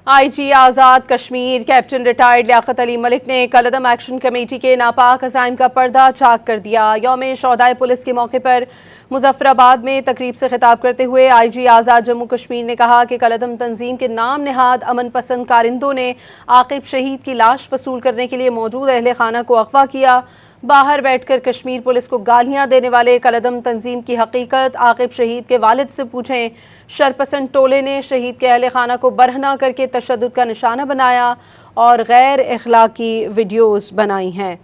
آئی جی Azad Kashmir captain retired Liaquat Ali ملک نے کالعدم action committee کے ناپاک عزائم کا پردہ چاک کر دیا۔ یوم شہدائے پولیس کے موقع پر مظفر آباد میں تقریب سے خطاب کرتے ہوئے آئی جی آزاد جموں کشمیر نے کہا کہ کالعدم تنظیم کے نام نہاد امن پسند کارندوں نے عاقب شہید کی لاش وصول کرنے کے لیے موجود اہل خانہ کو اغوا کیا۔ باہر بیٹھ کر کشمیر پولیس کو گالیاں دینے والے کالعدم تنظیم کی حقیقت عاقب شہید کے والد سے پوچھیں۔ شرپسند ٹولے نے شہید کے اہل خانہ کو برہنہ کر کے تشدد کا نشانہ بنایا اور غیر اخلاقی ویڈیوز بنائی ہیں۔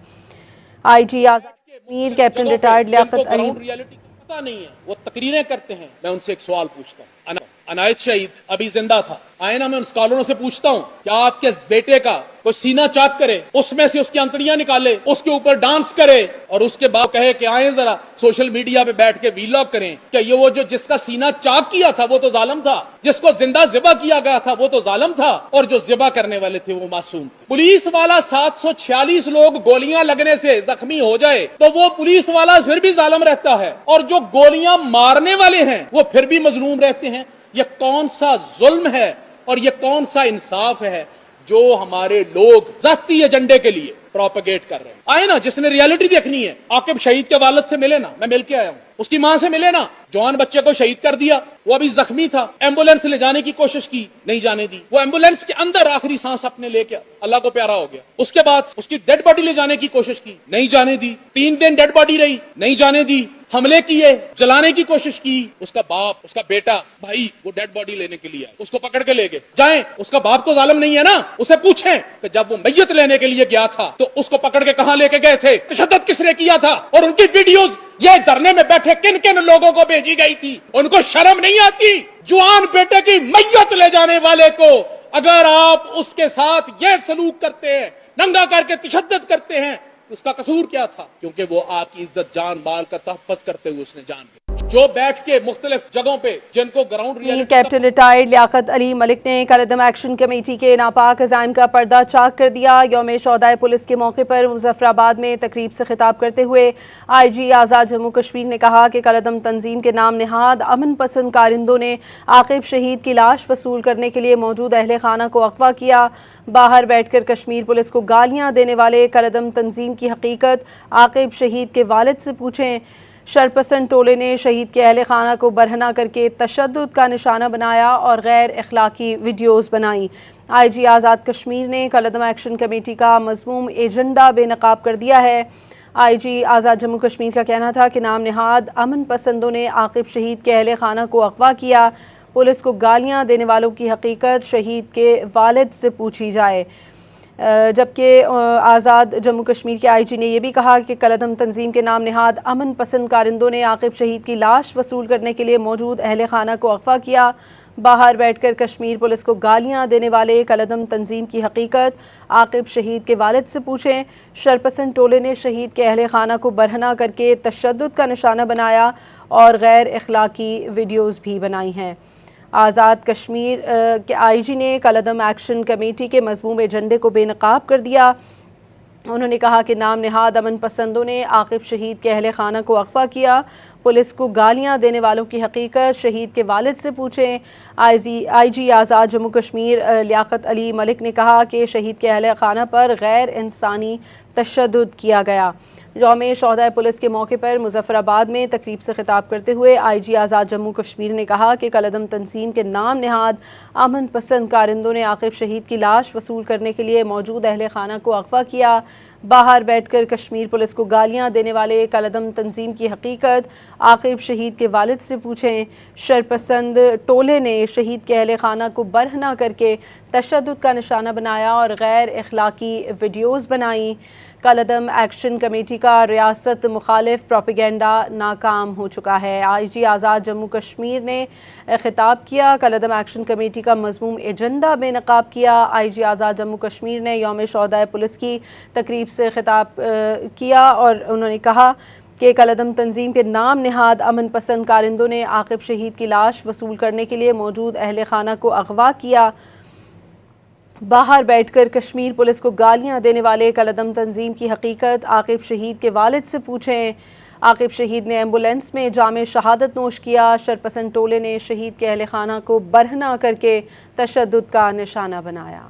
آئی جی آزاد کشمیر کیپٹن ریٹائرڈ لیاقت علی پتہ نہیں ہے، وہ تقریریں کرتے ہیں۔ میں ان سے ایک سوال پوچھتا ہوں، عنایت شہید ابھی زندہ تھا، آئے نا میں ان اسکالروں سے پوچھتا ہوں کیا آپ کے بیٹے کا کوئی سینہ چاک کرے، اس میں سے اس کی انتڑیاں نکالے، اس کے اوپر ڈانس کرے اور اس کے بعد کہے کہ آئیں ذرا سوشل میڈیا پہ بیٹھ کے ویلاگ کریں؟ کیا یہ وہ جو جس کا سینہ چاک کیا تھا وہ تو ظالم تھا، جس کو زندہ ذبح کیا گیا تھا وہ تو ظالم تھا، اور جو ذبح کرنے والے تھے وہ معصوم تھے؟ پولیس والا 746 لوگ گولیاں لگنے سے زخمی ہو جائے تو وہ پولیس والا پھر بھی ظالم رہتا ہے، اور جو گولیاں مارنے والے ہیں وہ پھر بھی مظلوم رہتے ہیں؟ یہ کون سا ظلم ہے اور یہ کون سا انصاف ہے جو ہمارے لوگ ذاتی ایجنڈے کے لیے پروپیگیٹ کر رہے ہیں؟ آئے نا، جس نے ریالٹی دیکھنی ہے عاقب شہید کے والد سے ملے نا، میں مل کے آیا ہوں، اس کی ماں سے ملے نا، جوان بچے کو شہید کر دیا، وہ ابھی زخمی تھا، ایمبولینس لے جانے کی کوشش کی، نہیں جانے دی، وہ ایمبولینس کے اندر آخری سانس اپنے لے کے اللہ کو پیارا ہو گیا۔ اس کے بعد اس کی ڈیڈ باڈی لے جانے کی کوشش کی، نہیں جانے دی، 3 دن ڈیڈ باڈی رہی، نہیں جانے دی، حملے کیے، جلانے کی کوشش کی، اس کا باپ، اس کا بیٹا، بھائی وہ ڈیڈ باڈی لینے کے لیے آئے، اس کو پکڑ کے لے گئے، جائیں، اس کا باپ تو ظالم نہیں ہے نا، اسے پوچھیں کہ جب وہ میت لینے کے لیے گیا تھا تو اس کو پکڑ کے کہاں لے کے گئے تھے، تشدد کس نے کیا تھا، اور ان کی ویڈیوز یہ دھرنے میں بیٹھے کن کن لوگوں کو بھیجی گئی تھی؟ ان کو شرم نہیں آتی؟ جوان بیٹے کی میت لے جانے والے کو اگر آپ اس کے ساتھ یہ سلوک کرتے ہیں، ننگا کر کے تشدد کرتے ہیں، اس کا قصور کیا تھا؟ کیونکہ وہ آپ کی عزت جان مال کا تحفظ کرتے ہوئے اس نے جان دی۔ جو بیٹھ کے مختلف جگہوں پہ جن کو ground captain retired Liaquat Ali ملک نے کالعدم ایکشن کمیٹی کے ناپاک عزائم کا پردہ چاک کر دیا۔ یوم شہدائے پولیس کے موقع پر مظفر آباد میں تقریب سے خطاب کرتے ہوئے آئی جی آزاد جموں کشمیر نے کہا کہ کالعدم تنظیم کے نام نہاد امن پسند کارندوں نے عاقب شہید کی لاش وصول کرنے کے لیے موجود اہل خانہ کو اغوا کیا۔ باہر بیٹھ کر کشمیر پولیس کو گالیاں دینے والے کالعدم تنظیم کی حقیقت عاقب شہید کے والد سے پوچھیں۔ شرپسند ٹولے نے شہید کے اہل خانہ کو برہنہ کر کے تشدد کا نشانہ بنایا اور غیر اخلاقی ویڈیوز بنائیں۔ آئی جی آزاد کشمیر نے کالعدم ایکشن کمیٹی کا مذموم ایجنڈا بے نقاب کر دیا ہے۔ آئی جی آزاد جموں کشمیر کا کہنا تھا کہ نام نہاد امن پسندوں نے عاقب شہید کے اہل خانہ کو اغوا کیا، پولیس کو گالیاں دینے والوں کی حقیقت شہید کے والد سے پوچھی جائے۔ جبکہ آزاد جموں کشمیر کے آئی جی نے یہ بھی کہا کہ کالعدم تنظیم کے نام نہاد امن پسند کارندوں نے عاقب شہید کی لاش وصول کرنے کے لیے موجود اہل خانہ کو اغوا کیا۔ باہر بیٹھ کر کشمیر پولیس کو گالیاں دینے والے کالعدم تنظیم کی حقیقت عاقب شہید کے والد سے پوچھیں۔ شرپسند ٹولے نے شہید کے اہل خانہ کو برہنہ کر کے تشدد کا نشانہ بنایا اور غیر اخلاقی ویڈیوز بھی بنائی ہیں۔ آزاد کشمیر کے آئی جی نے کالعدم ایکشن کمیٹی کے مذموم ایجنڈے کو بے نقاب کر دیا۔ انہوں نے کہا کہ نام نہاد امن پسندوں نے عاقب شہید کے اہل خانہ کو اغوا کیا، پولیس کو گالیاں دینے والوں کی حقیقت شہید کے والد سے پوچھیں۔ آئی جی آزاد جموں کشمیر لیاقت علی ملک نے کہا کہ شہید کے اہل خانہ پر غیر انسانی تشدد کیا گیا۔ یوم شہدائے پولیس کے موقع پر مظفر آباد میں تقریب سے خطاب کرتے ہوئے آئی جی آزاد جموں کشمیر نے کہا کہ کالعدم تنظیم کے نام نہاد امن پسند کارندوں نے عاقب شہید کی لاش وصول کرنے کے لیے موجود اہل خانہ کو اغوا کیا۔ باہر بیٹھ کر کشمیر پولیس کو گالیاں دینے والے کالعدم تنظیم کی حقیقت عاقب شہید کے والد سے پوچھیں۔ شرپسند ٹولے نے شہید کے اہل خانہ کو برہنہ کر کے تشدد کا نشانہ بنایا اور غیر اخلاقی ویڈیوز بنائیں۔ کالعدم ایکشن کمیٹی کا ریاست مخالف پروپیگنڈا ناکام ہو چکا ہے۔ آئی جی آزاد جموں کشمیر نے خطاب کیا، کالعدم ایکشن کمیٹی کا مذموم ایجنڈا بے نقاب کیا۔ آئی جی آزاد جموں کشمیر نے یوم شہدائے پولیس کی تقریب سے خطاب کیا اور انہوں نے کہا کہ کالعدم تنظیم کے نام نہاد امن پسند کارندوں نے عاقب شہید کی لاش وصول کرنے کے لیے موجود اہل خانہ کو اغوا کیا۔ باہر بیٹھ کر کشمیر پولیس کو گالیاں دینے والے کالعدم تنظیم کی حقیقت عاقب شہید کے والد سے پوچھیں۔ عاقب شہید نے ایمبولینس میں جام شہادت نوش کیا۔ شرپسند ٹولے نے شہید کے اہل خانہ کو برہنہ کر کے تشدد کا نشانہ بنایا۔